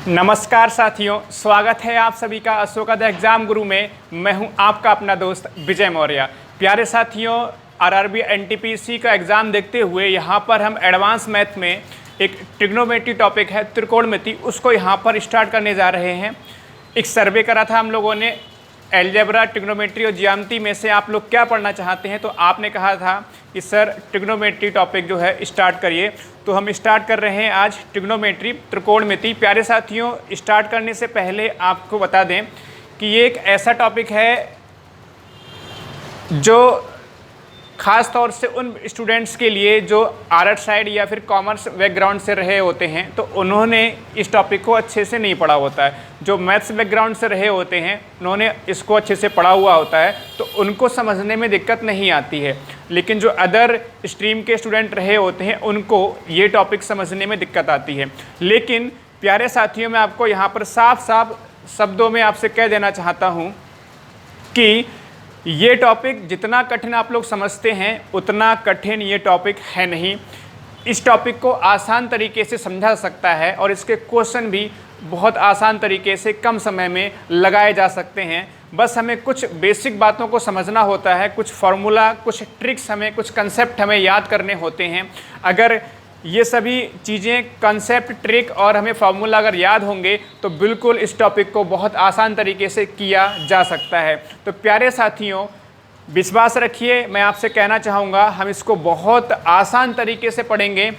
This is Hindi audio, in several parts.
नमस्कार साथियों, स्वागत है आप सभी का अशोका द एग्ज़ाम गुरु में। मैं हूं आपका अपना दोस्त विजय मौर्य। प्यारे साथियों, आरआरबी एनटीपीसी का एग्ज़ाम देखते हुए यहां पर हम एडवांस मैथ में एक ट्रिग्नोमेट्री टॉपिक है त्रिकोणमिति, उसको यहां पर स्टार्ट करने जा रहे हैं। एक सर्वे करा था हम लोगों ने, एलजेब्रा, ट्रिग्नोमेट्री और ज्यामिति में से आप लोग क्या पढ़ना चाहते हैं, तो आपने कहा था कि सर ट्रिग्नोमेट्री टॉपिक जो है स्टार्ट करिए। तो हम स्टार्ट कर रहे हैं आज ट्रिग्नोमेट्री, त्रिकोणमिति। प्यारे साथियों, स्टार्ट करने से पहले आपको बता दें कि ये एक ऐसा टॉपिक है जो ख़ास तौर से उन स्टूडेंट्स के लिए जो आर्ट साइड या फिर कॉमर्स बैकग्राउंड से रहे होते हैं, तो उन्होंने इस टॉपिक को अच्छे से नहीं पढ़ा होता है। जो मैथ्स बैकग्राउंड से रहे होते हैं, उन्होंने इसको अच्छे से पढ़ा हुआ होता है, तो उनको समझने में दिक्कत नहीं आती है। लेकिन जो अदर स्ट्रीम के स्टूडेंट रहे होते हैं, उनको ये टॉपिक समझने में दिक्कत आती है। लेकिन प्यारे साथियों, मैं आपको यहाँ पर साफ साफ शब्दों में आपसे कह देना चाहता हूँ कि ये टॉपिक जितना कठिन आप लोग समझते हैं, उतना कठिन ये टॉपिक है नहीं। इस टॉपिक को आसान तरीके से समझा सकता है और इसके क्वेश्चन भी बहुत आसान तरीके से कम समय में लगाए जा सकते हैं। बस हमें कुछ बेसिक बातों को समझना होता है, कुछ फार्मूला, कुछ ट्रिक्स, हमें कुछ कंसेप्ट हमें याद करने होते हैं। अगर ये सभी चीज़ें, कंसेप्ट, ट्रिक और हमें फार्मूला अगर याद होंगे तो बिल्कुल इस टॉपिक को बहुत आसान तरीके से किया जा सकता है। तो प्यारे साथियों, विश्वास रखिए, मैं आपसे कहना चाहूँगा हम इसको बहुत आसान तरीके से पढ़ेंगे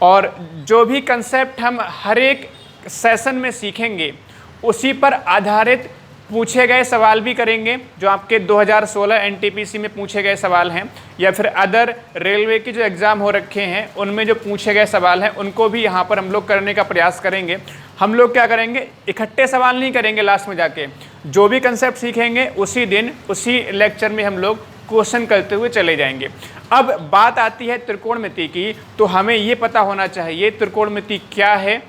और जो भी कंसेप्ट हम हर एक सेशन में सीखेंगे उसी पर आधारित पूछे गए सवाल भी करेंगे, जो आपके 2016 एनटीपीसी में पूछे गए सवाल हैं या फिर अदर रेलवे के जो एग्ज़ाम हो रखे हैं उनमें जो पूछे गए सवाल हैं उनको भी यहाँ पर हम लोग करने का प्रयास करेंगे। हम लोग क्या करेंगे, इकट्ठे सवाल नहीं करेंगे, लास्ट में जाके जो भी कंसेप्ट सीखेंगे उसी दिन उसी लेक्चर में हम लोग क्वेश्चन करते हुए चले जाएंगे। अब बात आती है त्रिकोणमिति की, तो हमें ये पता होना चाहिए त्रिकोणमिति क्या है,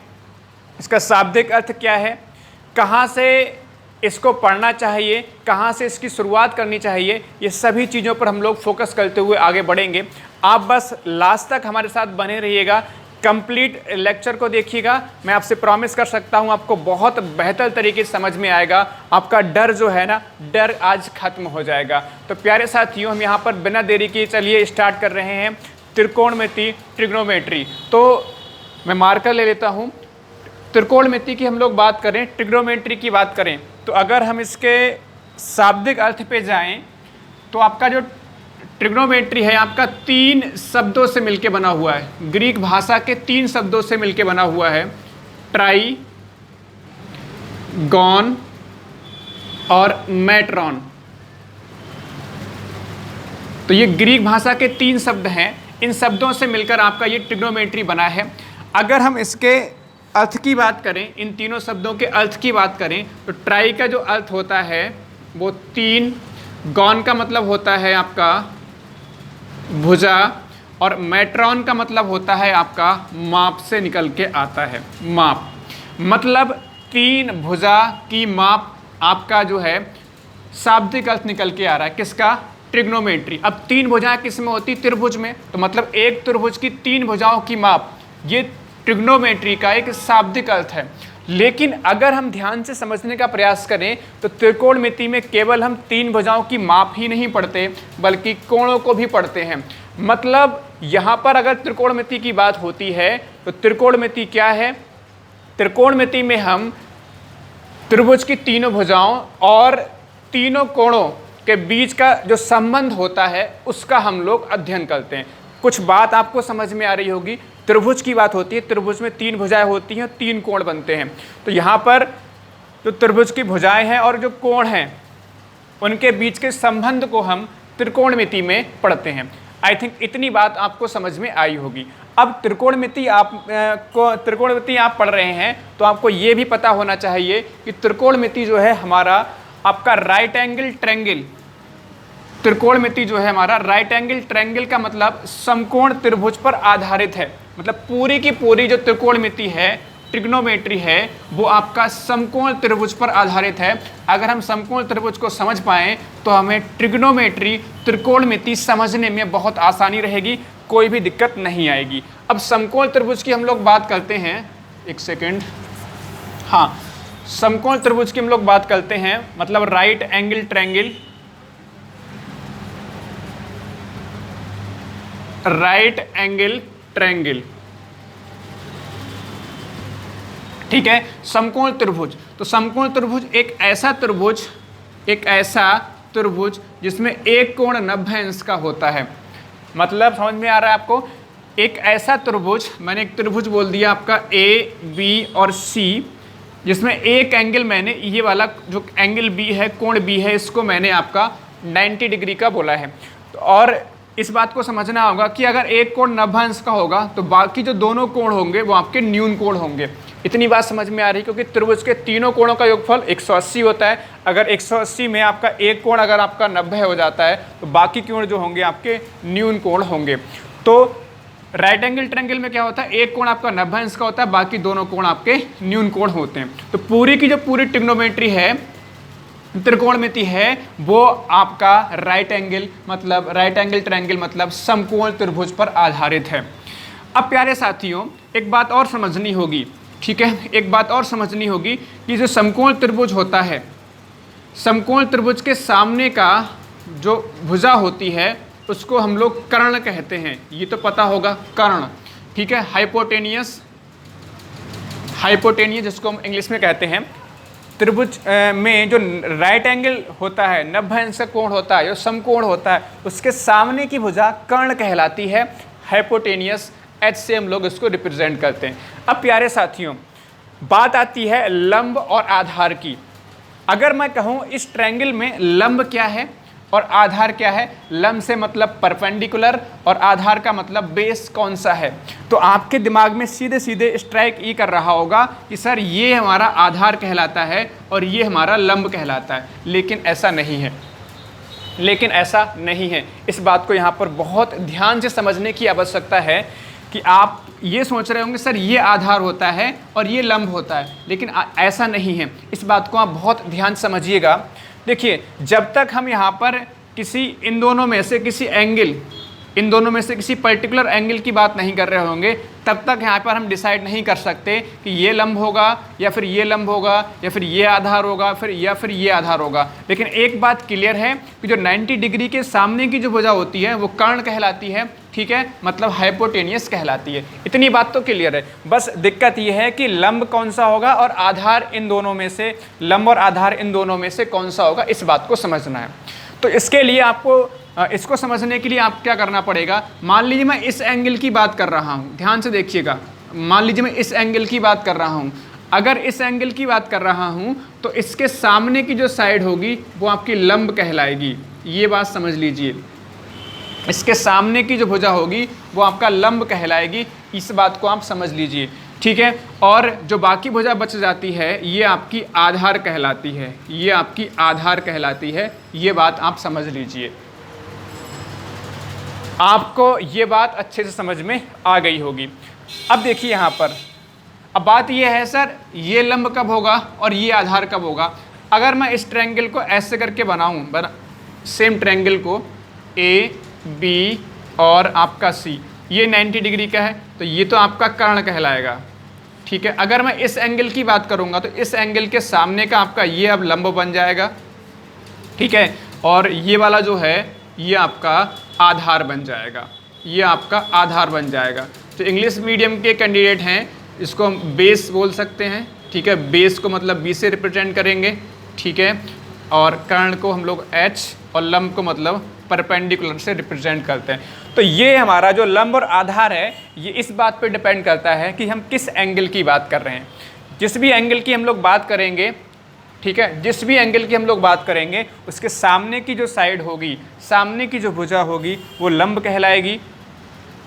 इसका शाब्दिक अर्थ क्या है, कहाँ से इसको पढ़ना चाहिए, कहाँ से इसकी शुरुआत करनी चाहिए, ये सभी चीज़ों पर हम लोग फोकस करते हुए आगे बढ़ेंगे। आप बस लास्ट तक हमारे साथ बने रहिएगा, कंप्लीट लेक्चर को देखिएगा। मैं आपसे प्रॉमिस कर सकता हूँ आपको बहुत बेहतर तरीके से समझ में आएगा। आपका डर जो है ना, डर आज खत्म हो जाएगा। तो प्यारे साथियों, हम यहाँ पर बिना देरी किए चलिए स्टार्ट कर रहे हैं त्रिकोणमिति, ट्रिग्नोमेट्री। तो मैं मार्कर ले लेता हूँ। त्रिकोणमिति की हम लोग बात करें, ट्रिग्नोमेट्री की बात करें, तो अगर हम इसके शाब्दिक अर्थ पे जाएं तो आपका जो ट्रिग्नोमेट्री है आपका 3 शब्दों से मिलके बना हुआ है। ग्रीक भाषा के 3 शब्दों से मिलके बना हुआ है, ट्राई, गॉन और मैट्रॉन। तो ये ग्रीक भाषा के 3 शब्द हैं, इन शब्दों से मिलकर आपका ये ट्रिग्नोमेट्री बना है। अगर हम इसके अर्थ की बात करें, इन तीनों शब्दों के अर्थ की बात करें, तो ट्राई का जो अर्थ होता है वो 3, गॉन का मतलब होता है आपका भुजा और मैट्रॉन का मतलब होता है आपका माप से निकल के आता है, माप। मतलब 3 भुजा की माप आपका जो है शाब्दिक अर्थ निकल के आ रहा है, किसका, ट्रिग्नोमेट्री। अब 3 भुजाएं किस में होती, त्रिभुज में, तो मतलब एक त्रिभुज की 3 भुजाओं की माप, ये ट्रिग्नोमेट्री का एक शाब्दिक अर्थ है। लेकिन अगर हम ध्यान से समझने का प्रयास करें तो त्रिकोणमिति में केवल हम 3 भुजाओं की माप ही नहीं पढ़ते, बल्कि कोणों को भी पढ़ते हैं। मतलब यहाँ पर अगर त्रिकोणमिति की बात होती है तो त्रिकोणमिति क्या है, त्रिकोणमिति में हम त्रिभुज की तीनों भुजाओं और तीनों कोणों के बीच का जो संबंध होता है उसका हम लोग अध्ययन करते हैं। कुछ बात आपको समझ में आ रही होगी। त्रिभुज की बात होती है, त्रिभुज में 3 भुजाएं होती हैं, 3 कोण बनते हैं। तो यहाँ पर जो त्रिभुज की भुजाएं हैं और जो कोण हैं उनके बीच के संबंध को हम त्रिकोणमिति में पढ़ते हैं। आई थिंक इतनी बात आपको समझ में आई होगी। अब त्रिकोणमिति आप पढ़ रहे हैं तो आपको ये भी पता होना चाहिए कि त्रिकोणमिति जो है हमारा आपका राइट एंगल ट्रायंगल, त्रिकोणमिति जो है हमारा राइट एंगल ट्रायंगल का मतलब समकोण त्रिभुज पर आधारित है। मतलब पूरी की पूरी जो त्रिकोणमिति है, ट्रिग्नोमेट्री है, वो आपका समकोण त्रिभुज पर आधारित है। अगर हम समकोण त्रिभुज को समझ पाएँ तो हमें ट्रिग्नोमेट्री, त्रिकोणमिति समझने में बहुत आसानी रहेगी, कोई भी दिक्कत नहीं आएगी। अब समकोण त्रिभुज की हम लोग बात करते हैं, एक सेकेंड। हाँ, समकोण त्रिभुज की हम लोग बात करते हैं, मतलब right angle triangle, right angle triangle, ठीक है। समकोण त्रिभुज, तो समकोण त्रिभुज एक ऐसा त्रिभुज जिसमें एक कोण 90 अंश का होता है। मतलब समझ में आ रहा है आपको? एक ऐसा त्रिभुज, मैंने एक त्रिभुज बोल दिया आपका ए बी और सी, जिसमें एक एंगल, मैंने ये वाला जो एंगल बी है, कोण बी है, इसको मैंने आपका 90 डिग्री का बोला है। तो और इस बात को समझना होगा कि अगर एक कोण 90 अंश का होगा तो बाकी जो दोनों कोण होंगे वो आपके न्यून कोण होंगे। इतनी बात समझ में आ रही है? क्योंकि त्रिभुज के तीनों कोणों का योगफल 180 होता है। अगर 180 में आपका एक कोण अगर आपका 90 हो जाता है तो बाकी कोण जो होंगे आपके न्यून कोण होंगे। तो राइट एंगल ट्रायंगल में क्या होता है, एक कोण आपका 90 अंश का होता है, बाकी दोनों कोण आपके न्यून कोण होते हैं। तो पूरी की जो पूरी ट्रिग्नोमेट्री है, त्रिकोणमिति है, वो आपका राइट एंगल ट्रायंगल मतलब समकोण त्रिभुज पर आधारित है। अब प्यारे साथियों, एक बात और समझनी होगी, ठीक है, एक बात और समझनी होगी कि जो समकोण त्रिभुज होता है, समकोण त्रिभुज के सामने का जो भुजा होती है उसको हम लोग कर्ण कहते हैं। ये तो पता होगा, कर्ण, ठीक है। हाइपोटेनियस जिसको हम इंग्लिश में कहते हैं। त्रिभुज में जो राइट एंगल होता है, 90 अंश का कोण होता है, जो समकोण होता है, उसके सामने की भुजा कर्ण कहलाती है। हाइपोटेनियस, एच से हम लोग इसको रिप्रेजेंट करते हैं। अब प्यारे साथियों, बात आती है लंब और आधार की। अगर मैं कहूँ इस ट्रायंगल में लंब क्या है और आधार क्या है, लंब से मतलब परपेंडिकुलर और आधार का मतलब बेस कौन सा है, तो आपके दिमाग में सीधे सीधे स्ट्राइक ये कर रहा होगा कि सर ये हमारा आधार कहलाता है और ये हमारा लंब कहलाता है। लेकिन ऐसा नहीं है। इस बात को यहाँ पर बहुत ध्यान से समझने की आवश्यकता है कि आप ये सोच रहे होंगे सर ये आधार होता है और ये लंब होता है, लेकिन ऐसा नहीं है। इस बात को आप बहुत ध्यान समझिएगा। देखिए, जब तक हम यहाँ पर इन दोनों में से किसी पर्टिकुलर एंगल की बात नहीं कर रहे होंगे, तब तक यहाँ पर हम डिसाइड नहीं कर सकते कि ये लंब होगा या फिर ये लंब होगा या फिर ये आधार होगा या फिर ये आधार होगा। लेकिन एक बात क्लियर है कि जो 90 डिग्री के सामने की जो भुजा होती है वो कर्ण कहलाती है, ठीक है, मतलब हाइपोटेनियस कहलाती है। इतनी बात तो क्लियर है। बस दिक्कत ये है कि लंब कौन सा होगा और आधार इन दोनों में से, लंब और आधार इन दोनों में से कौन सा होगा, इस बात को समझना है। तो इसके लिए आपको इसको समझने के लिए आप क्या करना पड़ेगा, मान लीजिए मैं इस एंगल की बात कर रहा हूँ, ध्यान से देखिएगा, मान लीजिए मैं इस एंगल की बात कर रहा हूँ। अगर इस एंगल की बात कर रहा हूँ तो इसके सामने की जो साइड होगी वो आपकी लंब कहलाएगी। ये बात समझ लीजिए, इसके सामने की जो भुजा होगी वो आपका लंब कहलाएगी। इस बात को आप समझ लीजिए, ठीक है। और जो बाकी भुजा बच जाती है ये आपकी आधार कहलाती है, ये आपकी आधार कहलाती है। ये बात आप समझ लीजिए। आपको ये बात अच्छे से समझ में आ गई होगी। अब देखिए यहाँ पर, अब बात ये है सर ये लंब कब होगा और ये आधार कब होगा। अगर मैं इस ट्रायंगल को ऐसे करके बनाऊँ, सेम ट्रायंगल को ए बी और आपका सी, ये 90 डिग्री का है, तो ये तो आपका कर्ण कहलाएगा, ठीक है। अगर मैं इस एंगल की बात करूँगा तो इस एंगल के सामने का आपका ये अब लंब बन जाएगा, ठीक है। और ये वाला जो है ये आपका आधार बन जाएगा, ये आपका आधार बन जाएगा। तो इंग्लिश मीडियम के कैंडिडेट हैं, इसको हम बेस बोल सकते हैं, ठीक है। बेस को मतलब बी से रिप्रेजेंट करेंगे, ठीक है। और कर्ण को हम लोग एच और लंब को मतलब परपेंडिकुलर से रिप्रेजेंट करते हैं। तो ये हमारा जो लंब और आधार है ये इस बात पे डिपेंड करता है कि हम किस एंगल की बात कर रहे हैं। जिस भी एंगल की हम लोग बात करेंगे, ठीक है, जिस भी एंगल की हम लोग बात करेंगे उसके सामने की जो साइड होगी, सामने की जो भुजा होगी वो लंब कहलाएगी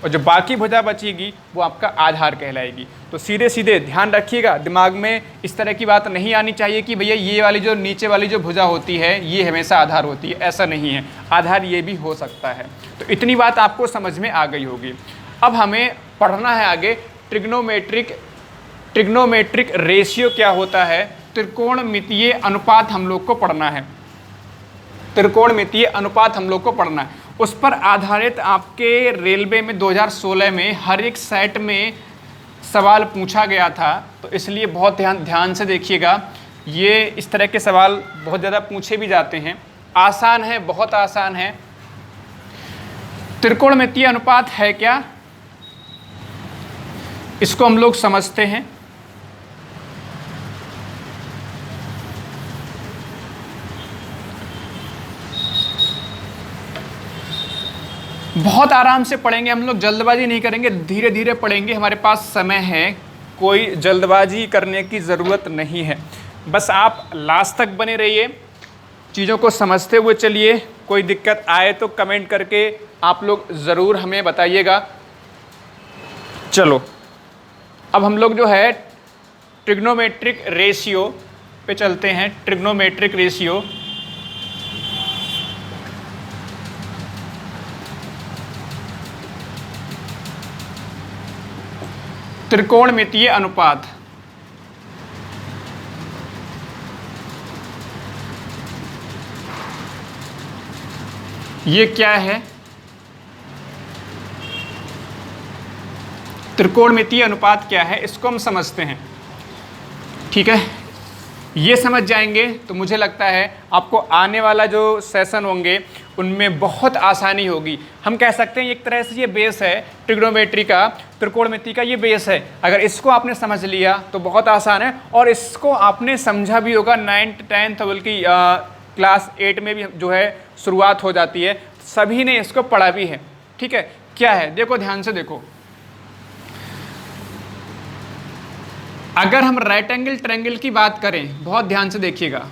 और जो बाकी भुजा बचेगी वो आपका आधार कहलाएगी। तो सीधे सीधे ध्यान रखिएगा, दिमाग में इस तरह की बात नहीं आनी चाहिए कि भैया ये वाली जो नीचे वाली जो भुजा होती है ये हमेशा आधार होती है, ऐसा नहीं है। आधार ये भी हो सकता है। तो इतनी बात आपको समझ में आ गई होगी। अब हमें पढ़ना है आगे ट्रिग्नोमेट्रिक रेशियो क्या होता है, त्रिकोणमितीय अनुपात हम लोग को पढ़ना है। त्रिकोणमितीय अनुपात हम लोग को पढ़ना है। उस पर आधारित आपके रेलवे में 2016 में हर एक सेट में सवाल पूछा गया था, तो इसलिए बहुत ध्यान से देखिएगा। ये इस तरह के सवाल बहुत ज़्यादा पूछे भी जाते हैं। आसान है, बहुत आसान है। त्रिकोणमितीय अनुपात है क्या, इसको हम लोग समझते हैं। बहुत आराम से पढ़ेंगे हम लोग, जल्दबाजी नहीं करेंगे, धीरे धीरे पढ़ेंगे, हमारे पास समय है, कोई जल्दबाजी करने की ज़रूरत नहीं है। बस आप लास्ट तक बने रहिए, चीज़ों को समझते हुए चलिए। कोई दिक्कत आए तो कमेंट करके आप लोग ज़रूर हमें बताइएगा। चलो अब हम लोग जो है ट्रिग्नोमेट्रिक रेशियो पे चलते हैं। ट्रिग्नोमेट्रिक रेशियो, त्रिकोणमितीय अनुपात। ये क्या है? त्रिकोणमितीय अनुपात क्या है, इसको हम समझते हैं। ठीक है, ये समझ जाएंगे तो मुझे लगता है आपको आने वाला जो सेशन होंगे उनमें बहुत आसानी होगी। हम कह सकते हैं एक तरह से ये बेस है ट्रिग्नोमेट्री का, त्रिकोणमिति का ये बेस है। अगर इसको आपने समझ लिया तो बहुत आसान है, और इसको आपने समझा भी होगा 9th 10th बल्कि क्लास 8 में भी जो है शुरुआत हो जाती है, सभी ने इसको पढ़ा भी है। ठीक है, क्या है देखो, ध्यान से देखो। अगर हम राइट एंगल ट्रायंगल की बात करें, बहुत ध्यान से देखिएगा,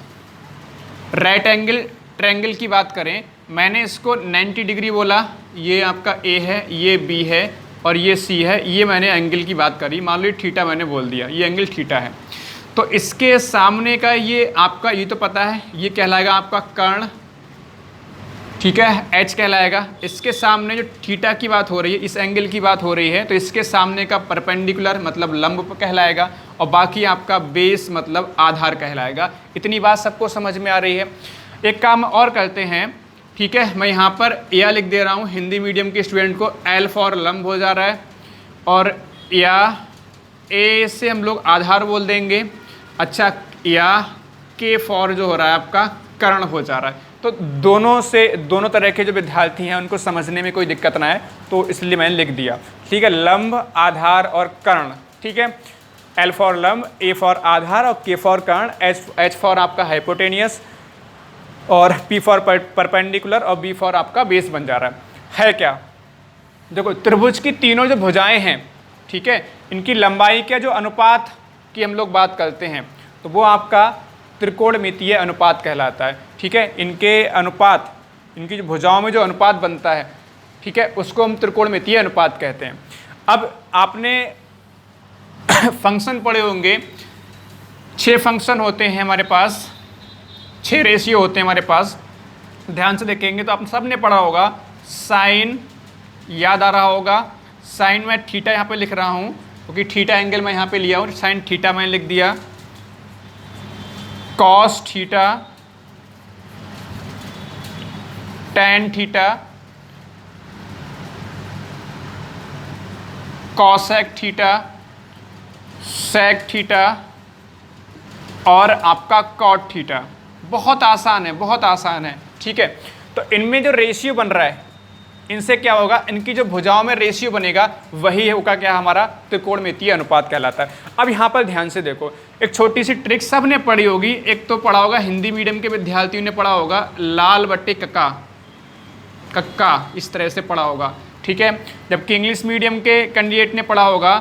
राइट एंगल ट्रायंगल की बात करें, मैंने इसको 90 डिग्री बोला, ये आपका ए है, ये बी है और ये सी है। ये मैंने एंगल की बात करी, मान लो थीटा मैंने बोल दिया, ये एंगल थीटा है। तो इसके सामने का ये आपका, ये तो पता है, ये कहलाएगा आपका कर्ण। ठीक है, एच कहलाएगा। इसके सामने जो थीटा की बात हो रही है, इस एंगल की बात हो रही है, तो इसके सामने का परपेंडिकुलर मतलब लंब कहलाएगा, और बाकी आपका बेस मतलब आधार कहलाएगा। इतनी बात सबको समझ में आ रही है। एक काम और करते हैं, ठीक है, मैं यहाँ पर या लिख दे रहा हूँ, हिंदी मीडियम के स्टूडेंट को एल फॉर लंब हो जा रहा है, और या ए से हम लोग आधार बोल देंगे। अच्छा, या के फॉर जो हो रहा है आपका कर्ण हो जा रहा है। तो दोनों तरह के जो विद्यार्थी हैं उनको समझने में कोई दिक्कत ना है, तो इसलिए मैंने लिख दिया। ठीक है, लंब, आधार और कर्ण। ठीक है, एल फॉर लंब, ए फॉर आधार और के फॉर कर्ण, एच फॉर आपका हाइपोटेनियस और पी फॉर परपेंडिकुलर और बी फॉर आपका बेस बन जा रहा है क्या? देखो, त्रिभुज की तीनों जो भुजाएं हैं, ठीक है, इनकी लंबाई के जो अनुपात की हम लोग बात करते हैं, तो वो आपका त्रिकोणमितीय अनुपात कहलाता है। ठीक है, इनके अनुपात, इनकी जो भुजाओं में जो अनुपात बनता है, ठीक है, उसको हम त्रिकोणमितीय अनुपात कहते हैं। अब आपने फंक्शन पढ़े होंगे, 6 फंक्शन होते हैं हमारे पास, 6 रेशियो होते हैं हमारे पास। ध्यान से देखेंगे तो आप सब ने पढ़ा होगा। साइन याद आ रहा होगा, साइन मैं थीटा यहाँ पे लिख रहा हूँ क्योंकि थीटा एंगल मैं यहाँ पे लिया हूँ, साइन थीटा मैंने लिख दिया। Cos theta, tan theta, cosec theta, sec theta और आपका कॉट थीटा। बहुत आसान है, बहुत आसान है। ठीक है, तो इनमें जो रेशियो बन रहा है, इनसे क्या होगा, इनकी जो भुजाओं में रेशियो बनेगा वही होगा क्या, हमारा त्रिकोणमितीय अनुपात कहलाता है। अब यहाँ पर ध्यान से देखो, एक छोटी सी ट्रिक सब ने पढ़ी होगी। एक तो पढ़ा होगा, हिंदी मीडियम के विद्यार्थियों ने पढ़ा होगा, लाल बट्टे कक्का, कक्का इस तरह से पढ़ा होगा। ठीक है, जबकि इंग्लिश मीडियम के कैंडिडेट ने पढ़ा होगा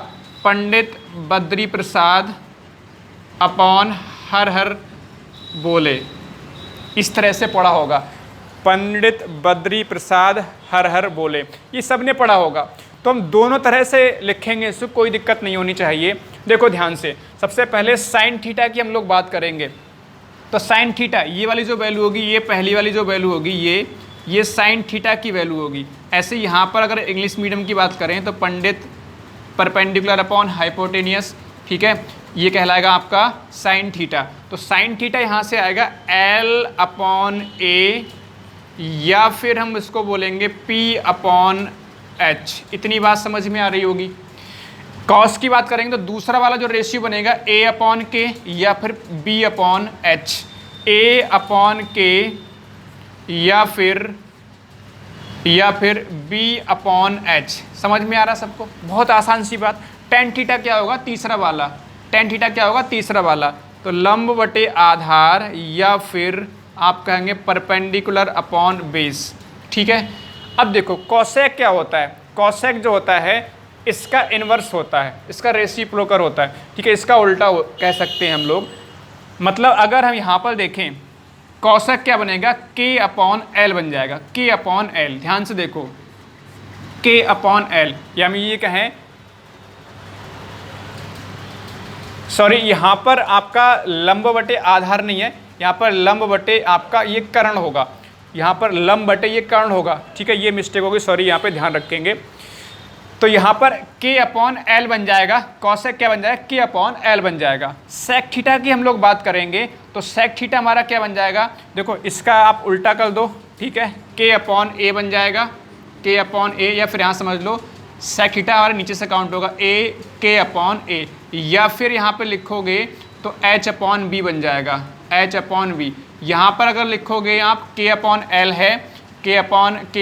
पंडित बद्री प्रसाद अपॉन हर हर बोले, इस तरह से पढ़ा होगा, पंडित बद्री प्रसाद हर हर बोले, ये सब ने पढ़ा होगा। तो हम दोनों तरह से लिखेंगे, इससे कोई दिक्कत नहीं होनी चाहिए। देखो ध्यान से, सबसे पहले साइन थीटा की हम लोग बात करेंगे। तो साइन थीटा, ये वाली जो वैल्यू होगी, ये पहली वाली जो वैल्यू होगी, ये साइन थीटा की वैल्यू होगी। ऐसे यहाँ पर अगर इंग्लिश मीडियम की बात करें तो पंडित परपेंडिकुलर अपॉन हाइपोटेनियस, ठीक है, ये कहलाएगा आपका साइन थीटा। तो साइन थीटा यहाँ से आएगा एल अपॉन ए, या फिर हम इसको बोलेंगे पी अपॉन एच। इतनी बात समझ में आ रही होगी। कॉस की बात करेंगे तो दूसरा वाला जो रेशियो बनेगा ए अपॉन के या फिर बी अपॉन एच, ए अपॉन के या फिर बी अपॉन एच। समझ में आ रहा सबको? बहुत आसान सी बात। टेन थीटा क्या होगा? तीसरा वाला। टेन थीटा क्या होगा? तीसरा वाला। तो लंब बटे आधार या फिर आप कहेंगे परपेंडिकुलर अपॉन बेस। ठीक है। अब देखो कॉसेक क्या होता है? कॉसेक जो होता है इसका इन्वर्स होता है, इसका रेसिप्रोकल होता है। ठीक है, इसका उल्टा कह सकते हैं हम लोग। मतलब अगर हम यहाँ पर देखें कॉसेक क्या बनेगा? के अपॉन एल बन जाएगा, के अपॉन एल। ध्यान से देखो, के अपॉन एल, या हम ये कहें, सॉरी यहाँ पर आपका लंब बटे आधार नहीं है, यहाँ पर लंब बटे आपका ये कर्ण होगा, यहाँ पर लंब बटे ये कर्ण होगा। ठीक है, ये मिस्टेक होगी, सॉरी, यहाँ पे ध्यान रखेंगे। तो यहाँ पर के अपॉन एल बन जाएगा, कॉसेक क्या बन जाएगा? के अपॉन एल बन जाएगा। सेक थीटा की हम लोग बात करेंगे तो सेक थीटा हमारा क्या बन जाएगा? देखो इसका आप उल्टा कर दो। ठीक है, के अपॉन ए बन जाएगा, के अपॉन ए, या फिर यहाँ समझ लो सेक थीटा हमारे नीचे से काउंट होगा, ए के अपॉन ए, या फिर यहाँ पे लिखोगे तो एच अपॉन बी बन जाएगा, एच अपॉन बी। यहाँ पर अगर लिखोगे आप के अपॉन एल है, के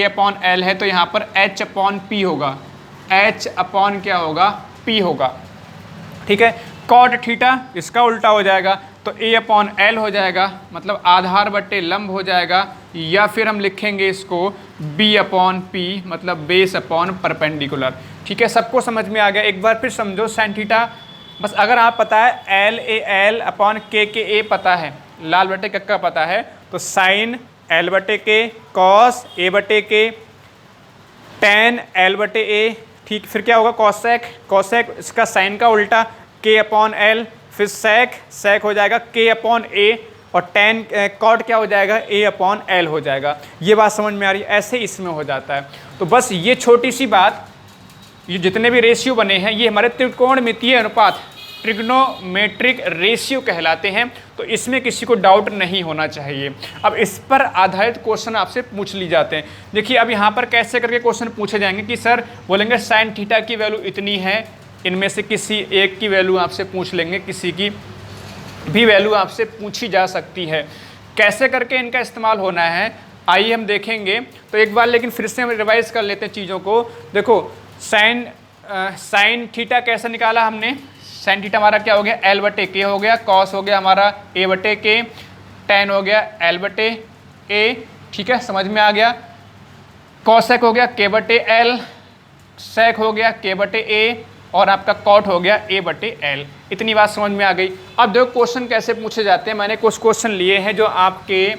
अपॉन एल है, तो यहाँ पर एच अपॉन पी होगा, एच अपॉन क्या होगा? पी होगा। ठीक है, कॉट थीटा इसका उल्टा हो जाएगा, तो ए अपॉन एल हो जाएगा, मतलब आधार बटे लंब हो जाएगा, या फिर हम लिखेंगे इसको बी अपॉन पी, मतलब बेस अपॉन परपेंडिकुलर। ठीक है, सबको समझ में आ गया? एक बार फिर समझो साइन थीटा, बस अगर आप पता है एल ए एल अपॉन के ए पता है, लाल बटे कक्का पता है, तो साइन एल बटे के, कॉस ए बटे के, टेन एल बटे ए। ठीक, फिर क्या होगा? कॉसेक, कॉसेक इसका साइन का उल्टा के अपॉन एल, फिर सेक हो जाएगा के अपॉन ए, और टेन कॉट क्या हो जाएगा? ए अपॉन एल हो जाएगा। ये बात समझ में आ रही है? ऐसे इसमें हो जाता है। तो बस ये छोटी सी बात, ये जितने भी रेशियो बने हैं ये हमारे त्रिकोणमितीय अनुपात, ट्रिग्नोमेट्रिक रेशियो कहलाते हैं। तो इसमें किसी को डाउट नहीं होना चाहिए। अब इस पर आधारित क्वेश्चन आपसे पूछ ली जाते हैं। देखिए अब यहाँ पर कैसे करके क्वेश्चन पूछे जाएंगे कि सर बोलेंगे साइन थीटा की वैल्यू इतनी है, इनमें से किसी एक की वैल्यू आपसे पूछ लेंगे, किसी की भी वैल्यू आपसे पूछी जा सकती है। कैसे करके इनका इस्तेमाल होना है आइए हम देखेंगे। तो एक बार लेकिन फिर से हम रिवाइज कर लेते हैं चीज़ों को। देखो साइन थीटा कैसे निकाला हमने? साइन थीटा हमारा क्या हो गया? एल बटे के हो गया, कॉस हो गया हमारा ए बटे के, टेन हो गया एल बटे ए। ठीक है, समझ में आ गया? कॉसेक हो गया के बटे एल, सेक हो गया के बटे ए, और आपका कॉट हो गया ए बटे एल। इतनी बात समझ में आ गई। अब देखो क्वेश्चन कैसे पूछे जाते हैं। मैंने कुछ क्वेश्चन लिए हैं जो आपके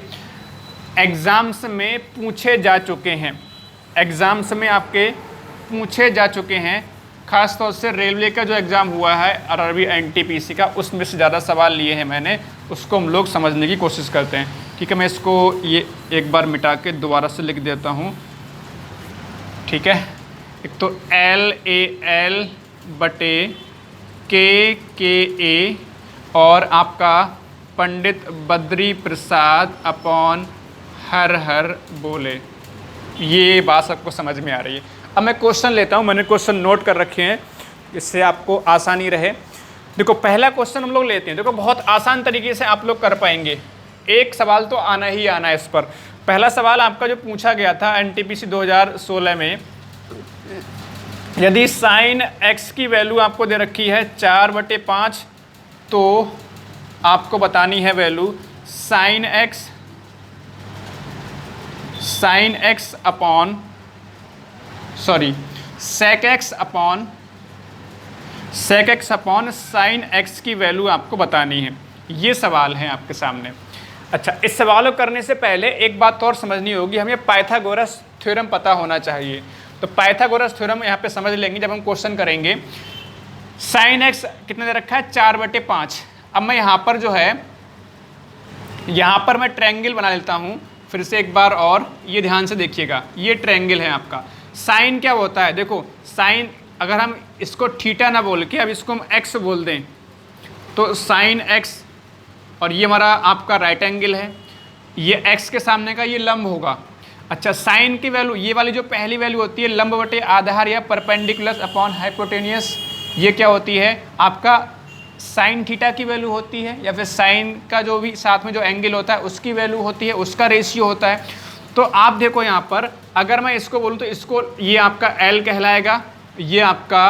एग्ज़ाम्स में पूछे जा चुके हैं, एग्ज़ाम्स में आपके पूछे जा चुके हैं। ख़ास तौर से रेलवे का जो एग्ज़ाम हुआ है आरआरबी एनटीपीसी का, उसमें से ज़्यादा सवाल लिए हैं मैंने, उसको हम लोग समझने की कोशिश करते हैं। ठीक है, मैं इसको ये एक बार मिटा के दोबारा से लिख देता हूँ। ठीक है, एक तो एल ए एल बटे के ए, और आपका पंडित बद्री प्रसाद अपॉन हर हर बोले। ये बात सबको समझ में आ रही है। अब मैं क्वेश्चन लेता हूँ, मैंने क्वेश्चन नोट कर रखे हैं इससे आपको आसानी रहे। देखो पहला क्वेश्चन हम लोग लेते हैं। देखो बहुत आसान तरीके से आप लोग कर पाएंगे, एक सवाल तो आना ही आना है इस पर। पहला सवाल आपका जो पूछा गया था एनटीपीसी 2016 में, यदि साइन एक्स की वैल्यू आपको दे रखी है 4/5, तो आपको बतानी है value sine x upon sec x upon sine x की वैल्यू आपको बतानी है। ये सवाल है आपके सामने। अच्छा, इस सवाल को करने से पहले एक बात और समझनी होगी, हमें पाइथागोरस थ्योरम पता होना चाहिए। तो पाइथागोरस थ्योरम यहाँ पे समझ लेंगे जब हम क्वेश्चन करेंगे। साइन एक्स कितने दे रखा है? 4/5। अब मैं यहाँ पर जो है, यहाँ पर मैं ट्रायंगल बना लेता हूँ फिर से एक बार, और ये ध्यान से देखिएगा, ये ट्रायंगल है आपका। साइन क्या होता है? देखो साइन, अगर हम इसको थीटा ना बोल के अब इसको हम एक्स बोल दें, तो साइन एक्स, और ये हमारा आपका राइट एंगल है, ये एक्स के सामने का ये लंब होगा। अच्छा, साइन की वैल्यू, ये वाली जो पहली वैल्यू होती है लंब बटे आधार या परपेंडिकुलर अपॉन हाइपोटेनियस, ये क्या होती है आपका साइन थीटा की वैल्यू होती है, या फिर साइन का जो भी साथ में जो एंगल होता है उसकी वैल्यू होती है, उसका रेशियो होता है। तो आप देखो यहाँ पर अगर मैं इसको बोलूँ तो इसको ये आपका L कहलाएगा, ये आपका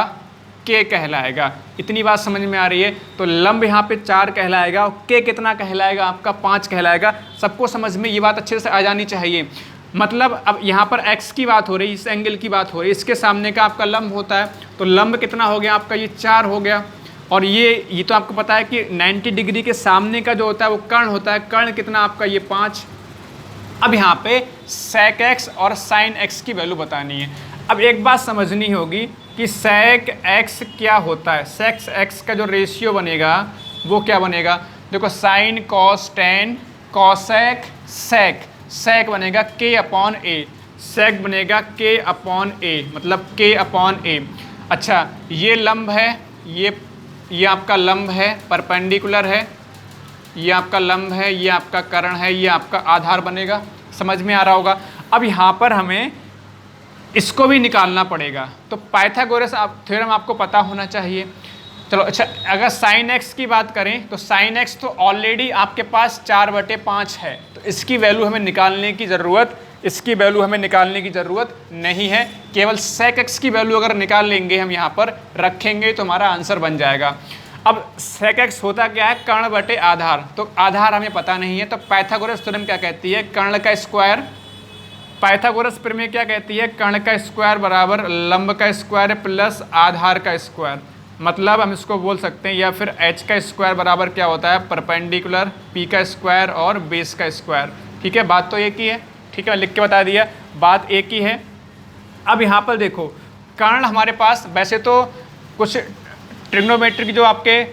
K कहलाएगा। इतनी बात समझ में आ रही है। तो लंब यहाँ पे 4 कहलाएगा और K कितना कहलाएगा आपका 5 कहलाएगा। सबको समझ में ये बात अच्छे से आ जानी चाहिए। मतलब अब यहाँ पर x की बात हो रही है, इस एंगल की बात हो रही है, इसके सामने का आपका लंब होता है। तो लंब कितना हो गया आपका, ये 4 हो गया। और ये तो आपको पता है कि 90 डिग्री के सामने का जो होता है वो कर्ण होता है। कर्ण कितना आपका, ये 5। अब यहाँ पे sec x और sin x की वैल्यू बतानी है। अब एक बात समझनी होगी कि sec x क्या होता है। sec x का जो रेशियो बनेगा वो क्या बनेगा, देखो sin cos tan cosec sec, sec बनेगा k अपॉन a, sec बनेगा k अपॉन a, मतलब k अपॉन a। अच्छा ये लंब है, ये आपका लंब है, परपेंडिकुलर है, ये आपका लंब है, ये आपका कर्ण है, ये आपका आधार बनेगा। समझ में आ रहा होगा। अब यहाँ पर हमें इसको भी निकालना पड़ेगा। तो पाइथागोरस थ्योरम आपको पता होना चाहिए। चलो अच्छा, अगर साइन एक्स की बात करें तो साइन एक्स तो ऑलरेडी आपके पास 4/5 है, तो इसकी वैल्यू हमें निकालने की ज़रूरत नहीं है। केवल सेक एक्स की वैल्यू अगर निकाल लेंगे हम यहाँ पर रखेंगे तो हमारा आंसर बन जाएगा। अब सेक एक्स होता क्या है, कर्ण बटे आधार। तो आधार हमें पता नहीं है, तो पाइथागोरस थ्योरम क्या कहती है, कर्ण का स्क्वायर। पाइथागोरस प्रमेय क्या कहती है, कर्ण का स्क्वायर बराबर लंब का स्क्वायर प्लस आधार का स्क्वायर। मतलब हम इसको बोल सकते हैं, या फिर एच का स्क्वायर बराबर क्या होता है, परपेंडिकुलर पी का स्क्वायर और बेस का स्क्वायर। ठीक है, बात तो एक ही है। ठीक है, लिख के बता दिया, बात एक ही है। अब यहाँ पर देखो कर्ण हमारे पास, वैसे तो कुछ ट्रिग्नोमेट्री की जो आपके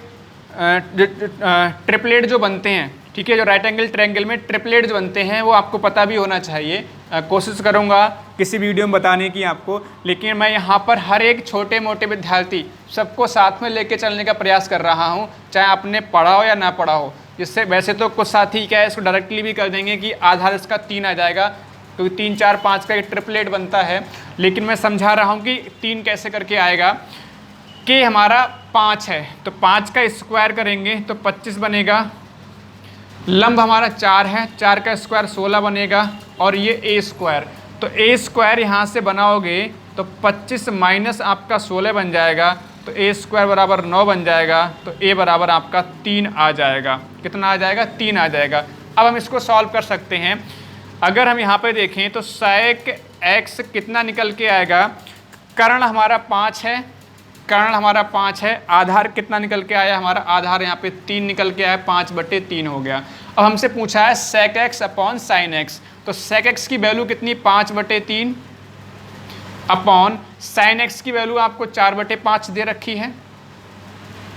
ट्रिपलेट जो बनते हैं, ठीक है, जो राइट एंगल ट्रायंगल में ट्रिपलेट जो बनते हैं वो आपको पता भी होना चाहिए। कोशिश करूँगा किसी वीडियो में बताने की आपको, लेकिन मैं यहाँ पर हर एक छोटे मोटे विद्यार्थी सबको साथ में लेके चलने का प्रयास कर रहा हूँ, चाहे आपने पढ़ा हो या ना पढ़ा हो। जिससे वैसे तो कुछ साथी क्या है, इसको डायरेक्टली भी कर देंगे कि आधार इसका 3 आ जाएगा, क्योंकि 3 4 5 का एक ट्रिपलेट बनता है। लेकिन मैं समझा रहा हूँ कि 3 कैसे करके आएगा। के हमारा 5 है, तो 5 का स्क्वायर करेंगे तो 25 बनेगा। लंब हमारा 4 है, 4 का स्क्वायर 16 बनेगा। और ये ए स्क्वायर, तो ए स्क्वायर यहाँ से बनाओगे तो 25 माइनस आपका 16 बन जाएगा, तो ए स्क्वायर बराबर 9 बन जाएगा। तो ए बराबर आपका 3 आ जाएगा। कितना आ जाएगा, 3 आ जाएगा। अब हम इसको सॉल्व कर सकते हैं। अगर हम यहाँ पे देखें तो sec x कितना निकल के आएगा, कर्ण हमारा 5 है, कर्ण हमारा 5 है, आधार कितना निकल के आया हमारा, आधार यहाँ पे 3 निकल के आया, 5/3 हो गया। अब हमसे पूछा है sec x upon sin x, तो sec x की वैल्यू कितनी, 5/3 अपॉन sin x की वैल्यू आपको 4/5 दे रखी है।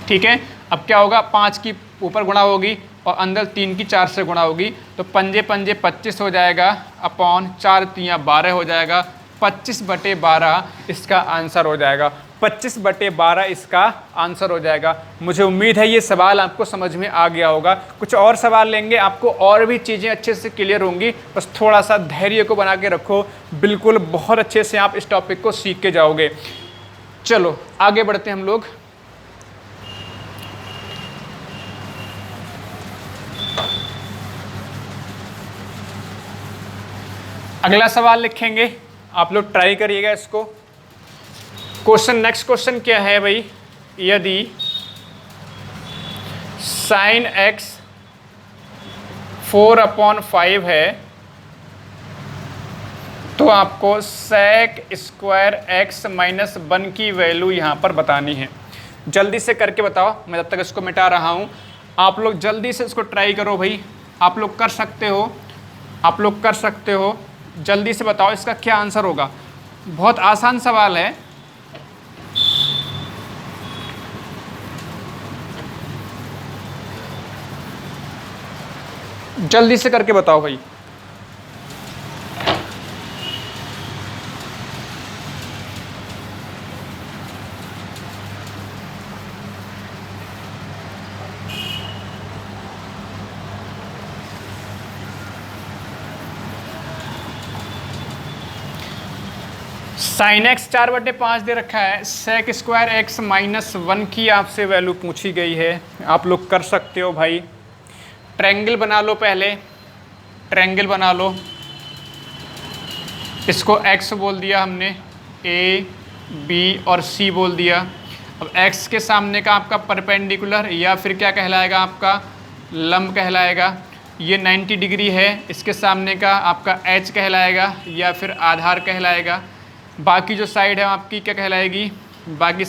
ठीक है, अब क्या होगा, 5 की ऊपर गुणा होगी और अंदर 3 की 4 से गुणा होगी, तो 5 5 25 हो जाएगा अपॉन 4 3 12 हो जाएगा। 25/12 इसका आंसर हो जाएगा। 25/12 इसका आंसर हो जाएगा। मुझे उम्मीद है ये सवाल आपको समझ में आ गया होगा। कुछ और सवाल लेंगे, आपको और भी चीज़ें अच्छे से क्लियर होंगी। बस थोड़ा सा धैर्य को बना के रखो, बिल्कुल बहुत अच्छे से आप इस टॉपिक को सीख के जाओगे। चलो आगे बढ़ते हैं हम लोग। अगला सवाल लिखेंगे, आप लोग ट्राई करिएगा इसको। क्वेश्चन, नेक्स्ट क्वेश्चन क्या है भाई, यदि sin x 4/5 है तो आपको sec स्क्वायर x माइनस 1 की वैल्यू यहाँ पर बतानी है। जल्दी से करके बताओ, मैं जब तक इसको मिटा रहा हूँ। आप लोग जल्दी से इसको ट्राई करो भाई, आप लोग कर सकते हो, आप लोग कर सकते हो। जल्दी से बताओ इसका क्या आंसर होगा। बहुत आसान सवाल है। जल्दी से करके बताओ भाई। साइन एक्स 4/5 दे रखा है, सेक स्क्वायर एक्स -1 की आपसे वैल्यू पूछी गई है। आप लोग कर सकते हो भाई। ट्रायंगल बना लो, पहले ट्रायंगल बना लो। इसको x बोल दिया हमने, a b और c बोल दिया। अब x के सामने का आपका परपेंडिकुलर या फिर क्या कहलाएगा, आपका लंब कहलाएगा। ये 90 डिग्री है, इसके सामने का आपका h कहलाएगा या फिर आधार कहलाएगा। बाकी जो साइड है आपकी क्या कहलाएगी, बाकी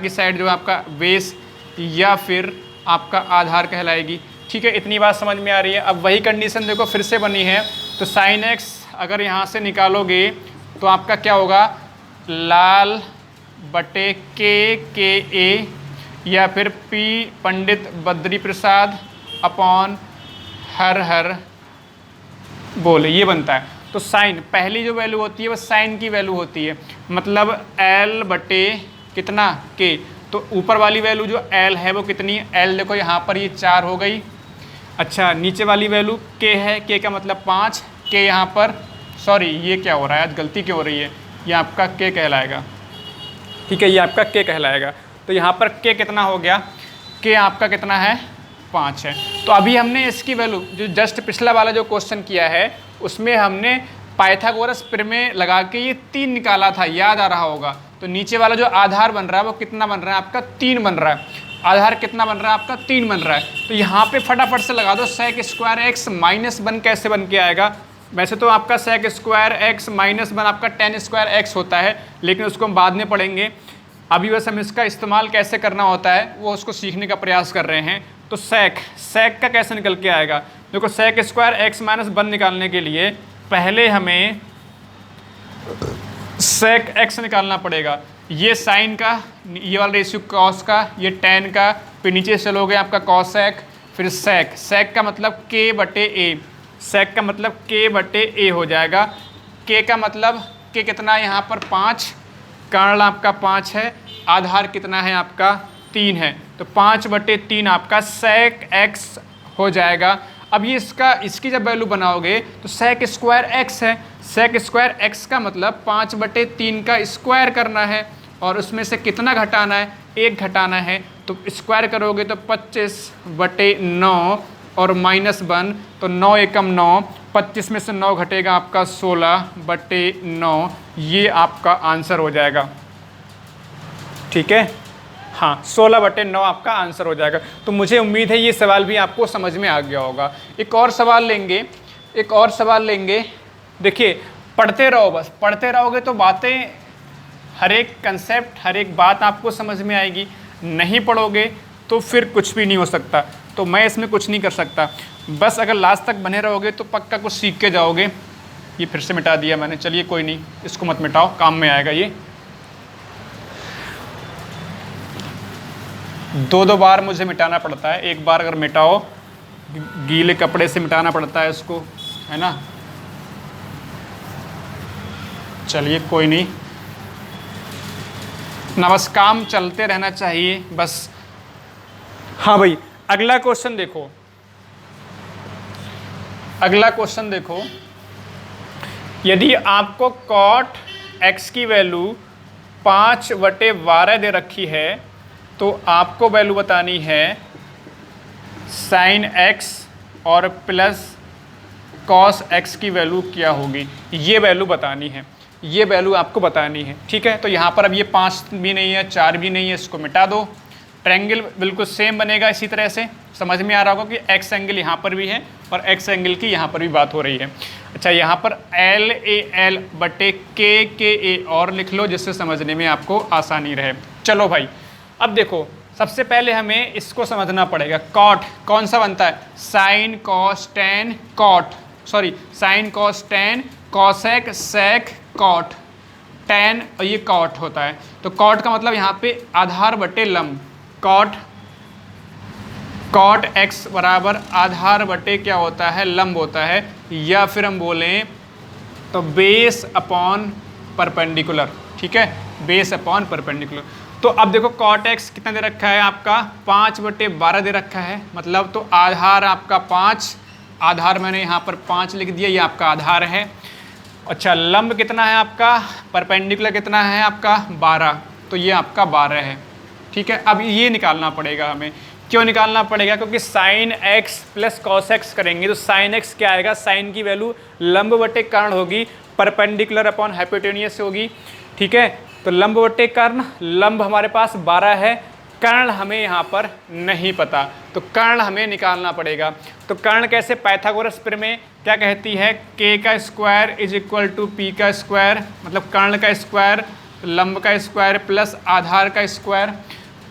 साइड जो आपका बेस या फिर आपका आधार कहलाएगी। ठीक है, इतनी बात समझ में आ रही है। अब वही कंडीशन देखो फिर से बनी है, तो साइन एक्स अगर यहाँ से निकालोगे तो आपका क्या होगा, लाल बटे के ए या फिर P Pandit Badri Prasad upon her हर बोले, ये बनता है। तो साइन पहली जो वैल्यू होती है वो साइन की वैल्यू होती है, मतलब एल बटे कितना के। तो ऊपर वाली वैल्यू जो एल है वो कितनी है, एल देखो यहाँ पर ये 4 हो गई। अच्छा, नीचे वाली वैल्यू के है, के का मतलब 5, के यहाँ पर सॉरी ये क्या हो रहा है आज, गलती क्यों हो रही है, ये आपका के कहलाएगा। ठीक है, ये आपका के कहलाएगा। तो यहाँ पर के कितना हो गया, के आपका कितना है, 5 है। तो अभी हमने इसकी वैल्यू जो जस्ट पिछला वाला जो क्वेश्चन किया है उसमें हमने पाइथागोरस प्रमेय लगा के ये 3 निकाला था, याद आ रहा होगा। तो नीचे वाला जो आधार बन रहा है वो कितना बन रहा है, आपका 3 बन रहा है। आधार कितना बन रहा है, आपका 3 बन रहा है। तो यहाँ पे फटाफट से लगा दो, सेक स्क्वायर एक्स -1 कैसे बन के आएगा। वैसे तो आपका सेक स्क्वायर एक्स -1 आपका टेन स्क्वायर एक्स होता है, लेकिन उसको हम बाद में पढ़ेंगे। अभी बस हम इसका इस्तेमाल कैसे करना होता है वो उसको सीखने का प्रयास कर रहे हैं। तो सेक का कैसे निकल के आएगा, देखो सेक स्क्वायर एक्स -1 निकालने के लिए पहले हमें सेक एक्स निकालना पड़ेगा। ये साइन का, ये वाला रेशियो कॉस का, ये टेन का, फिर नीचे चलोगे आपका कॉसेक, फिर सेक का मतलब के बटे ए, सेक का मतलब के बटे ए हो जाएगा। के का मतलब के कितना है यहाँ पर 5, कर्ण आपका 5 है, आधार कितना है आपका 3 है। तो 5/3 आपका सेक एक्स हो जाएगा। अब ये इसकी जब वैल्यू बनाओगे तो सेक स्क्वायर एक्स है, सेक स्क्वायर एक्स का मतलब 5/3 का स्क्वायर करना है और उसमें से कितना घटाना है, 1 घटाना है। तो स्क्वायर करोगे तो 25/9 और -1, तो 9 एकम 9, 25 में से 9 घटेगा आपका 16/9, ये आपका आंसर हो जाएगा। ठीक है, हाँ 16/9 आपका आंसर हो जाएगा। तो मुझे उम्मीद है ये सवाल भी आपको समझ में आ गया होगा। एक और सवाल लेंगे, देखिए पढ़ते रहो, बस पढ़ते रहोगे तो बातें, हर एक कंसेप्ट, हर एक बात आपको समझ में आएगी। नहीं पढ़ोगे तो फिर कुछ भी नहीं हो सकता। तो मैं इसमें कुछ नहीं कर सकता, बस अगर लास्ट तक बने रहोगे तो पक्का कुछ सीख के जाओगे। ये फिर से मिटा दिया मैंने, चलिए कोई नहीं, इसको मत मिटाओ, काम में आएगा ये। 2 बार मुझे मिटाना पड़ता है, एक बार अगर मिटाओ गीले कपड़े से मिटाना पड़ता है इसको, है ना। चलिए कोई नहीं ना, बस काम चलते रहना चाहिए बस। हाँ भाई, अगला क्वेश्चन देखो, यदि आपको कॉट एक्स की वैल्यू 5/12 दे रखी है तो आपको वैल्यू बतानी है साइन एक्स और प्लस कॉस एक्स की वैल्यू क्या होगी, ये वैल्यू बतानी है, ये वैल्यू आपको बतानी है। ठीक है, तो यहाँ पर अब ये 5 भी नहीं है, 4 भी नहीं है, इसको मिटा दो। ट्रायंगल बिल्कुल सेम बनेगा इसी तरह से, समझ में आ रहा होगा कि एक्स एंगल यहाँ पर भी है और एक्स एंगल की यहाँ पर भी बात हो रही है। अच्छा, यहाँ पर एल ए एल बटे के ए और लिख लो, जिससे समझने में आपको आसानी रहे। चलो भाई, अब देखो सबसे पहले हमें इसको समझना पड़ेगा। कॉट कौन सा बनता है, sine cos tan cot, sorry sine cos tan cosec sec cot, tan और ये कॉट होता है। तो कॉट का मतलब यहाँ पे आधार बटे लंब, कॉट एक्स बराबर आधार बटे क्या होता है, लंब होता है, या फिर हम बोलें तो बेस अपॉन परपेंडिकुलर। ठीक है, बेस अपॉन परपेंडिकुलर। तो अब देखो कॉट एक्स कितना दे रखा है आपका, 5/12 दे रखा है, मतलब तो आधार आपका 5, आधार मैंने यहाँ पर 5 लिख दिया, ये आपका आधार है। अच्छा लंब कितना है आपका, परपेंडिकुलर कितना है आपका 12, तो ये आपका 12 है। ठीक है, अब ये निकालना पड़ेगा हमें। क्यों निकालना पड़ेगा? क्योंकि sine x plus cos x करेंगे तो साइन x क्या आएगा, साइन की वैल्यू लंब बटे कर्ण होगी, परपेंडिकुलर अपॉन हाइपोटेन्यूस होगी। ठीक है, तो लंब बटे कर्ण, लंब हमारे पास 12 है, कर्ण हमें यहाँ पर नहीं पता, तो कर्ण हमें निकालना पड़ेगा। तो कर्ण कैसे, पाइथागोरस प्रमेय क्या कहती है, k का square is equal to p का स्क्वायर, मतलब कर्ण का स्क्वायर लंब का स्क्वायर प्लस आधार का स्क्वायर।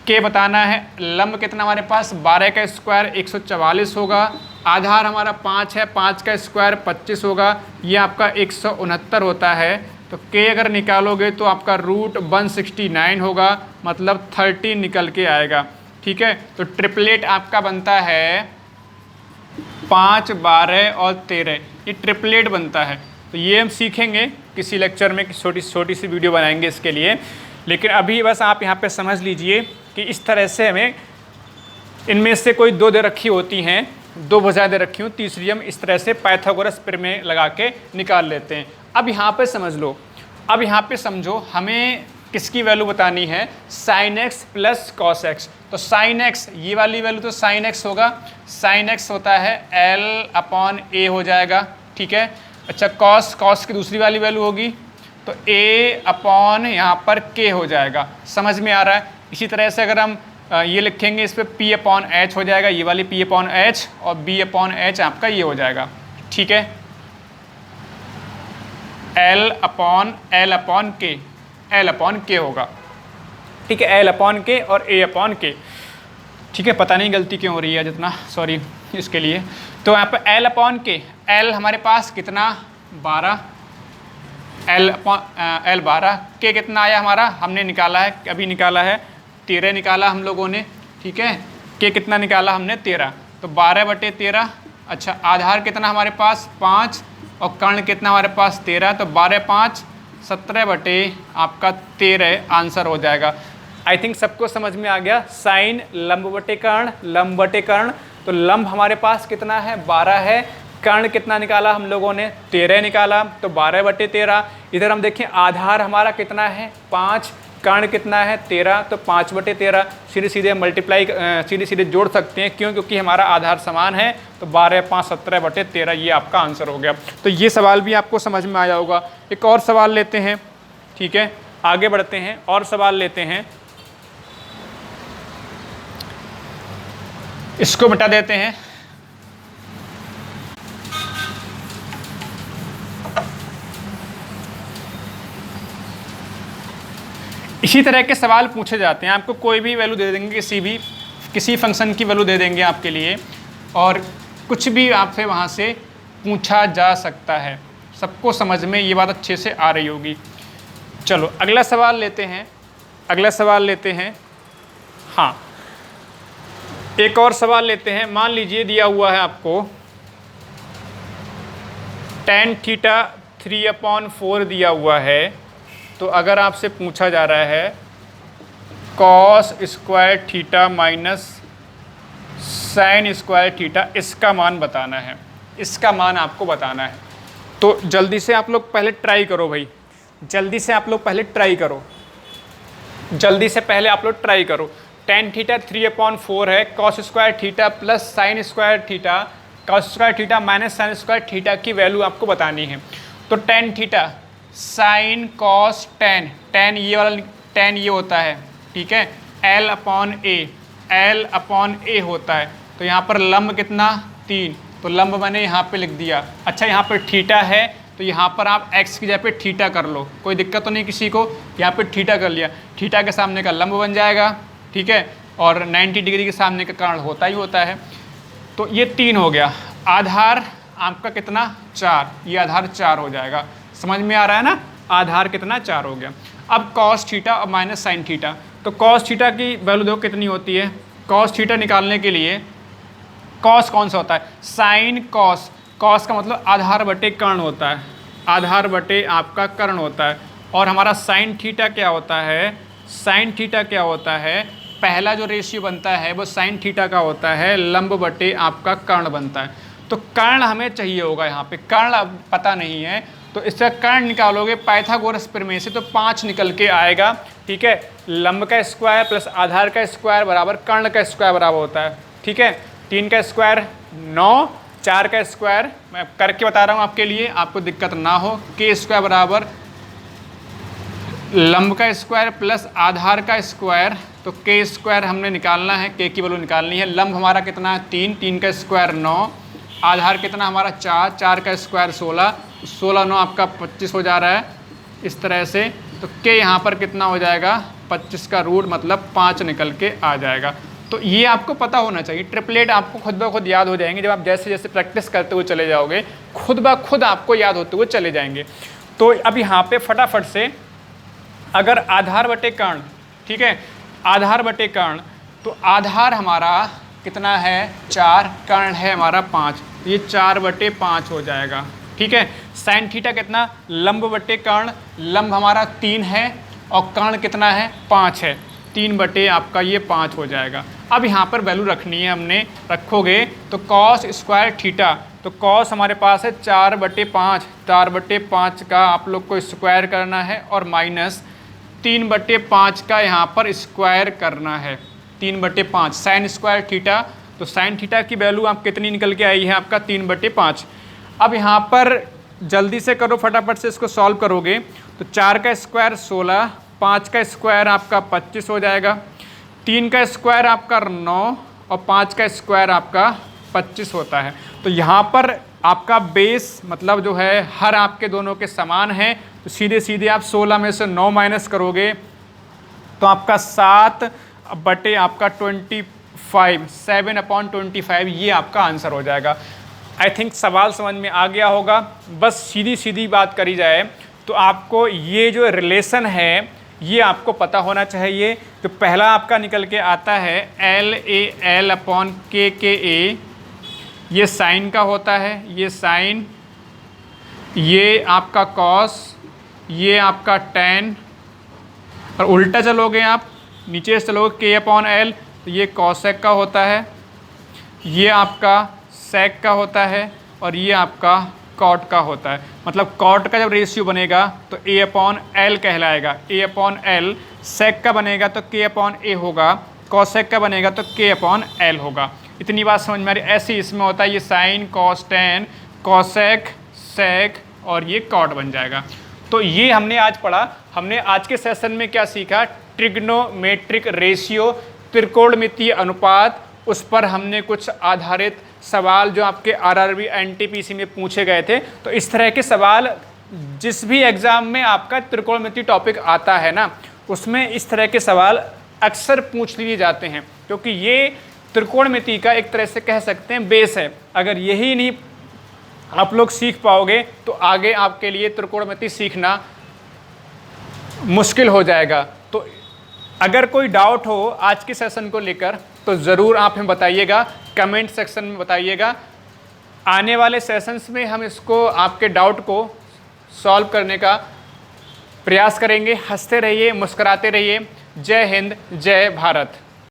k बताना है, लंब कितना हमारे पास 12 का स्क्वायर 144 होगा, आधार हमारा 5 है, 5 का स्क्वायर 25 होगा, ये आपका 169 होता है। तो k अगर निकालोगे तो आपका रूट 169 होगा, मतलब 30 निकल के आएगा। ठीक है, तो ट्रिपलेट आपका बनता है 5, 12 और 13, ये ट्रिपलेट बनता है। तो ये हम सीखेंगे किसी लेक्चर में, छोटी सी वीडियो बनाएंगे इसके लिए। लेकिन अभी बस आप यहाँ पे समझ लीजिए कि इस तरह से हमें इनमें से कोई दो दे रखी होती हैं, दो भुजाएं दे रखी हूँ, तीसरी हम इस तरह से पाइथागोरस प्रमेय लगा के निकाल लेते हैं। अब यहाँ पे समझ लो, अब यहाँ पे समझो, हमें किसकी वैल्यू बतानी है, sine x plus cos x. तो साइन एक्स, ये वाली वैल्यू तो साइन एक्स होगा, साइन एक्स होता है एल अपॉन ए हो जाएगा। ठीक है, अच्छा कॉस, कॉस की दूसरी वाली वैल्यू होगी तो ए अपॉन यहाँ पर के हो जाएगा। समझ में आ रहा है? इसी तरह से अगर हम ये लिखेंगे, इस पर पी अपॉन एच हो जाएगा, ये वाली पी अपॉन एच, और बी अपॉन एच आपका ये हो जाएगा। ठीक है, एल अपॉन के होगा। ठीक है, एल अपॉन के और ए अपॉन के। ठीक है, पता नहीं गलती क्यों हो रही है जितना, सॉरी इसके लिए। तो यहाँ पर एल अपॉन के, एल हमारे पास कितना 12, एल 12, के कितना आया हमारा, हमने निकाला है, अभी निकाला है 13 निकाला हम लोगों ने। ठीक है, के कितना निकाला हमने 13, तो 12 बटे 13। अच्छा आधार कितना हमारे पास 5 और कर्ण कितना हमारे पास 13, तो 12 5 17 बटे आपका 13 आंसर हो जाएगा। आई थिंक सबको समझ में आ गया। साइन लंब बटे कर्ण, लंब बटे कर्ण, तो लंब हमारे पास कितना है 12 है, कर्ण कितना निकाला हम लोगों ने 13 निकाला, तो 12 बटे 13। इधर हम देखें आधार हमारा कितना है 5, कर्ण कितना है 13, तो 5 बटे 13। सीधे सीधे मल्टीप्लाई सीधे सीधे जोड़ सकते हैं, क्यों, क्योंकि हमारा आधार समान है। तो 12 5 17 बटे 13 ये आपका आंसर हो गया। तो ये सवाल भी आपको समझ में आया होगा। एक और सवाल लेते हैं। ठीक है, आगे बढ़ते हैं और सवाल लेते हैं। इसको मिटा देते हैं। इसी तरह के सवाल पूछे जाते हैं, आपको कोई भी वैल्यू दे देंगे, किसी फंक्शन की वैल्यू दे देंगे आपके लिए, और कुछ भी आपसे वहाँ से पूछा जा सकता है। सबको समझ में ये बात अच्छे से आ रही होगी। चलो अगला सवाल लेते हैं, अगला सवाल लेते हैं। हाँ, एक और सवाल लेते हैं। मान लीजिए दिया हुआ है आपको tan थीटा 3/4 दिया हुआ है, तो अगर आपसे पूछा जा रहा है cos square theta minus sine square theta, इसका मान बताना है, इसका मान आपको बताना है। तो जल्दी से आप लोग पहले ट्राई करो भाई, जल्दी से आप लोग पहले ट्राई करो, जल्दी से पहले आप लोग ट्राई करो। tan थीटा 3/4 है, cos square theta plus sine square theta, cos square theta minus sine square theta की वैल्यू आपको बतानी है। तो tan theta sine cos tan, tan ये वाला tan ये होता है। ठीक है, L अपॉन ए होता है। तो यहाँ पर लंब कितना 3, तो लंब मैंने यहाँ पे लिख दिया। अच्छा यहाँ पर थीटा है, तो यहाँ पर आप x की जगह पे थीटा कर लो, कोई दिक्कत तो नहीं किसी को। यहाँ पे थीटा कर लिया, थीटा के सामने का लंब बन जाएगा। ठीक है, और 90 डिग्री के सामने का कर्ण होता ही होता है। तो ये 3 हो गया। आधार आपका कितना 4, ये आधार 4 हो जाएगा। समझ में आ रहा है ना, आधार कितना 4 हो गया। अब कॉस थीटा और माइनस साइन थीटा, तो कॉस थीटा की वैल्यू देखो कितनी होती है। कॉस थीटा निकालने के लिए कॉस कौन सा होता है, साइन कॉस, कॉस का मतलब आधार बटे कर्ण होता है, आधार बटे आपका कर्ण होता है। और हमारा साइन थीटा क्या होता है, साइन थीटा क्या होता है, पहला जो रेशियो बनता है वो साइन थीटा का होता है, लंब बटे आपका कर्ण बनता है। तो कर्ण हमें चाहिए होगा, यहाँ पे कर्ण अब पता नहीं है, तो इसका कर्ण निकालोगे पाइथागोरस प्रमेय से तो 5 निकल के आएगा। ठीक है, लंब का स्क्वायर प्लस आधार का स्क्वायर बराबर कर्ण का स्क्वायर बराबर होता है। ठीक है, 3 का स्क्वायर 9, 4 का स्क्वायर मैं करके बता रहा हूँ आपके लिए, आपको दिक्कत ना हो। के स्क्वायर बराबर लंब का स्क्वायर प्लस आधार का स्क्वायर, तो के स्क्वायर हमने निकालना है, के की वैल्यू निकालनी है। लंब हमारा कितना है 3, 3 का स्क्वायर 9, आधार कितना हमारा 4, 4 का स्क्वायर 16, 16 9 आपका 25 हो जा रहा है इस तरह से। तो के यहाँ पर कितना हो जाएगा 25 का रूट मतलब 5 निकल के आ जाएगा। तो ये आपको पता होना चाहिए। ट्रिपलेट आपको खुद ब खुद याद हो जाएंगे जब आप जैसे जैसे प्रैक्टिस करते हुए चले जाओगे, खुद ब खुद आपको याद होते हुए चले जाएंगे। तो अब यहाँ पे फटाफट से अगर आधार बटे कर्ण, ठीक है, आधार बटे कर्ण, तो आधार हमारा कितना है 4, कर्ण है हमारा 5, ये 4 बटे 5 हो जाएगा। ठीक है, साइन थीटा कितना लंब बटे कर्ण, लंब हमारा 3 है और कर्ण कितना है 5 है, 3 बटे आपका ये 5 हो जाएगा। अब यहाँ पर वैल्यू रखनी है हमने, रखोगे तो कॉस स्क्वायर थीटा, तो कॉस हमारे पास है 4 बटे 5, 4 बटे 5 का आप लोग को स्क्वायर करना है और माइनस 3 बटे 5 का यहाँ पर स्क्वायर करना है, 3 बटे 5 साइन स्क्वायर थीटा। तो साइन थीटा की वैल्यू आप कितनी निकल के आई है आपका 3 बटे 5। अब यहाँ पर जल्दी से करो, फटाफट से इसको सॉल्व करोगे तो 4 का स्क्वायर 16, 5 का स्क्वायर आपका 25 हो जाएगा, 3 का स्क्वायर आपका 9 और 5 का स्क्वायर आपका 25 होता है। तो यहाँ पर आपका बेस मतलब जो है हर आपके दोनों के समान है, तो सीधे सीधे आप 16 में से 9 माइनस करोगे तो आपका 7 बटे आपका 25, 7/25 ये आपका आंसर हो जाएगा। आई थिंक सवाल समझ में आ गया होगा। बस सीधी सीधी बात करी जाए तो आपको ये जो रिलेशन है ये आपको पता होना चाहिए। तो पहला आपका निकल के आता है LAL/KKA, ये साइन का होता है, ये साइन, ये आपका कॉस, ये आपका टेन, और उल्टा चलोगे आप नीचे से चलोगे K/L, तो ये कॉसेक का होता है, ये आपका सेक का होता है और ये आपका कॉट का होता है। मतलब कॉट का जब रेशियो बनेगा तो A/L कहलाएगा, A/L, सेक का बनेगा तो K/A होगा, कॉसेक का बनेगा तो K/L होगा। इतनी बात समझ में आ रही। ऐसे इसमें होता है ये साइन, कॉस, टेन, कॉसेक, सेक और ये कॉट बन जाएगा। तो ये हमने आज पढ़ा। हमने आज के सेशन में क्या सीखा, ट्रिग्नोमेट्रिक रेशियो, त्रिकोणमितीय अनुपात, उस पर हमने कुछ आधारित सवाल जो आपके RRB NTPC में पूछे गए थे। तो इस तरह के सवाल जिस भी एग्ज़ाम में आपका त्रिकोणमितीय टॉपिक आता है ना, उसमें इस तरह के सवाल अक्सर पूछ लिए जाते हैं, क्योंकि ये त्रिकोणमिति का एक तरह से कह सकते हैं बेस है। अगर यही नहीं आप लोग सीख पाओगे तो आगे आपके लिए त्रिकोणमिति सीखना मुश्किल हो जाएगा। तो अगर कोई डाउट हो आज के सेशन को लेकर तो ज़रूर आप हमें बताइएगा, कमेंट सेक्शन में बताइएगा। आने वाले सेशंस में हम इसको आपके डाउट को सॉल्व करने का प्रयास करेंगे। हंसते रहिए, मुस्कुराते रहिए। जय हिंद, जय भारत।